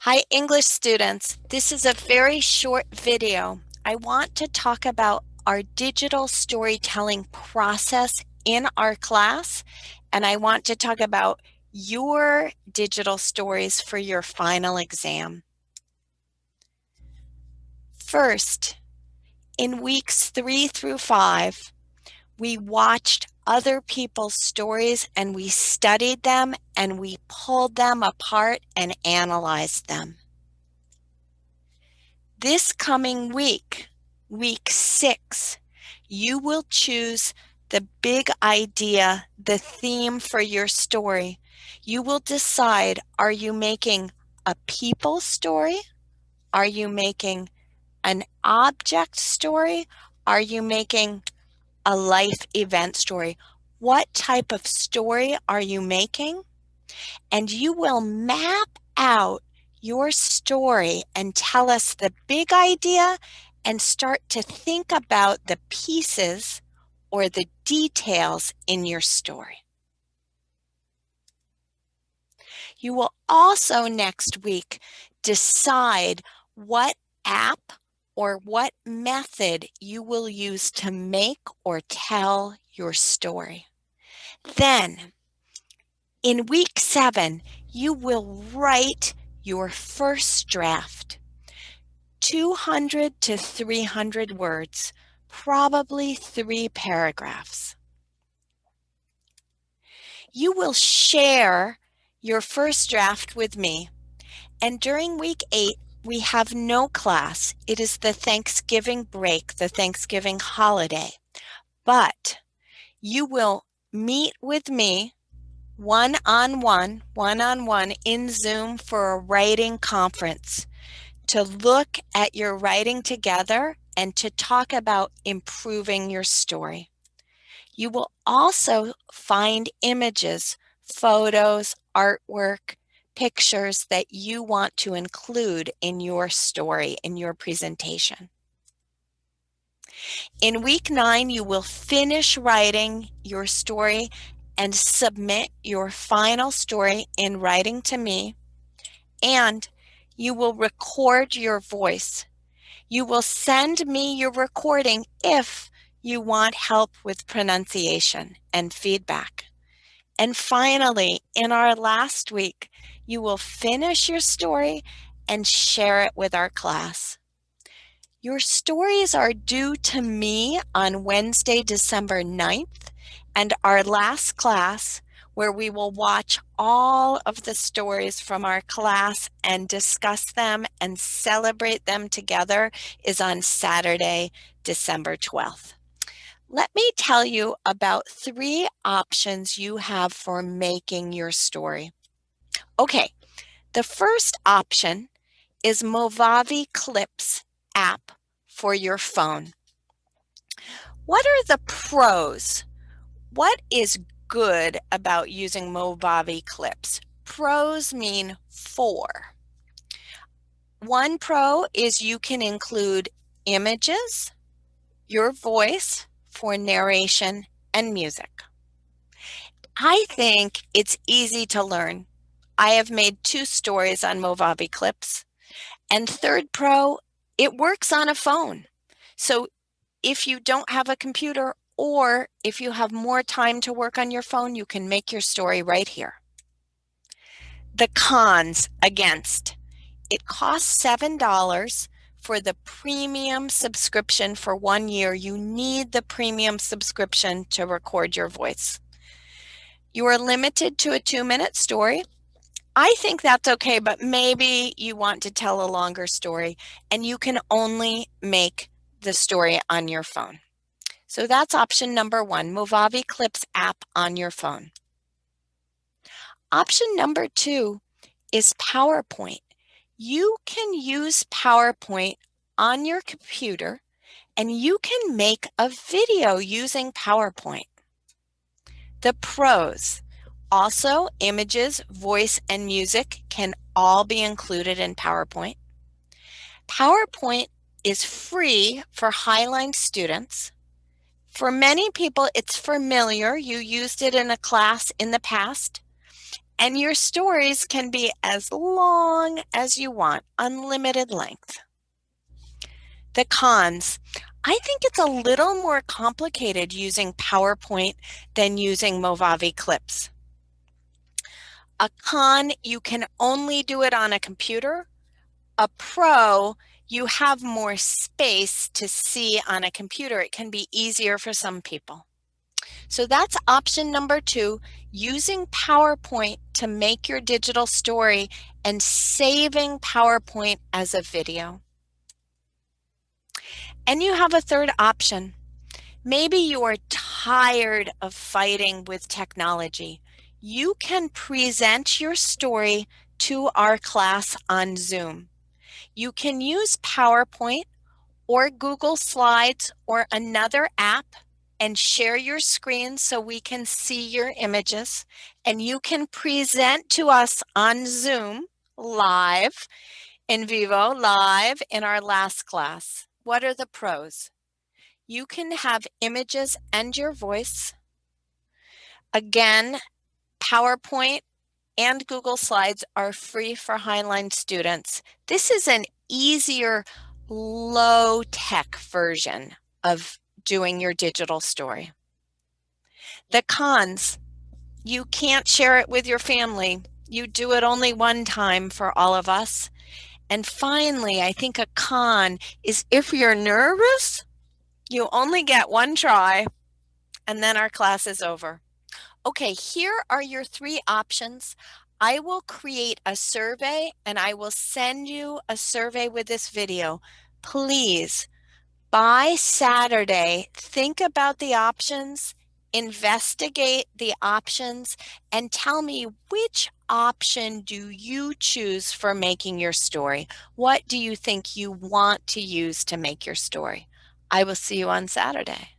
Hi, English students. This is a very short video. I want to talk about our digital storytelling process in our class, and I want to talk about your digital stories for your final exam. First, in weeks 3 through 5, we watched other people's stories and we studied them and we pulled them apart and analyzed them. This coming week, week 6, you will choose the big idea, the theme for your story. You will decide, are you making a people story? Are you making an object story? Are you making a life event story? What type of story are you making? And you will map out your story and tell us the big idea and start to think about the pieces or the details in your story. You will also next week decide what app or what method you will use to make or tell your story. Then, in week 7, you will write your first draft, 200 to 300 words, probably 3 paragraphs. You will share your first draft with me, and during week 8, we have no class. It is the Thanksgiving break, the Thanksgiving holiday, but you will meet with me one-on-one in Zoom for a writing conference to look at your writing together and to talk about improving your story. You will also find images, photos, artwork, pictures that you want to include in your story, in your presentation. In week 9, you will finish writing your story and submit your final story in writing to me, and you will record your voice. You will send me your recording if you want help with pronunciation and feedback. And finally, in our last week, you will finish your story and share it with our class. Your stories are due to me on Wednesday, December 9th, and our last class, where we will watch all of the stories from our class and discuss them and celebrate them together, is on Saturday, December 12th. Let me tell you about 3 options you have for making your story. Okay, the first option is Movavi Clips app for your phone. What are the pros? What is good about using Movavi Clips? Pros mean 4. One pro is you can include images, your voice for narration, and music. I think it's easy to learn. I have made 2 stories on Movavi Clips. And third pro, it works on a phone. So if you don't have a computer or if you have more time to work on your phone, you can make your story right here. The cons against. It costs $7 for the premium subscription for 1 year. You need the premium subscription to record your voice. You are limited to a 2-minute story. I think that's okay, but maybe you want to tell a longer story and you can only make the story on your phone. So that's option number 1, Movavi Clips app on your phone. Option number 2 is PowerPoint. You can use PowerPoint on your computer and you can make a video using PowerPoint. The pros. Also, images, voice, and music can all be included in PowerPoint. PowerPoint is free for Highline students. For many people, it's familiar. You used it in a class in the past. And your stories can be as long as you want, unlimited length. The cons. I think it's a little more complicated using PowerPoint than using Movavi clips. A con, you can only do it on a computer. A pro, you have more space to see on a computer. It can be easier for some people. So that's option number 2, using PowerPoint to make your digital story and saving PowerPoint as a video. And you have a third option. Maybe you are tired of fighting with technology. You can present your story to our class on Zoom. You can use PowerPoint or Google Slides or another app and share your screen so we can see your images, and you can present to us on Zoom live, in vivo, live in our last class. What are the pros? You can have images and your voice. Again, PowerPoint and Google Slides are free for Highline students. This is an easier, low-tech version of doing your digital story. The cons, you can't share it with your family. You do it only one time for all of us. And finally, I think a con is if you're nervous, you only get one try, and then our class is over. Okay, here are your 3 options. I will create a survey and I will send you a survey with this video. Please, by Saturday, think about the options, investigate the options, and tell me which option do you choose for making your story? What do you think you want to use to make your story? I will see you on Saturday.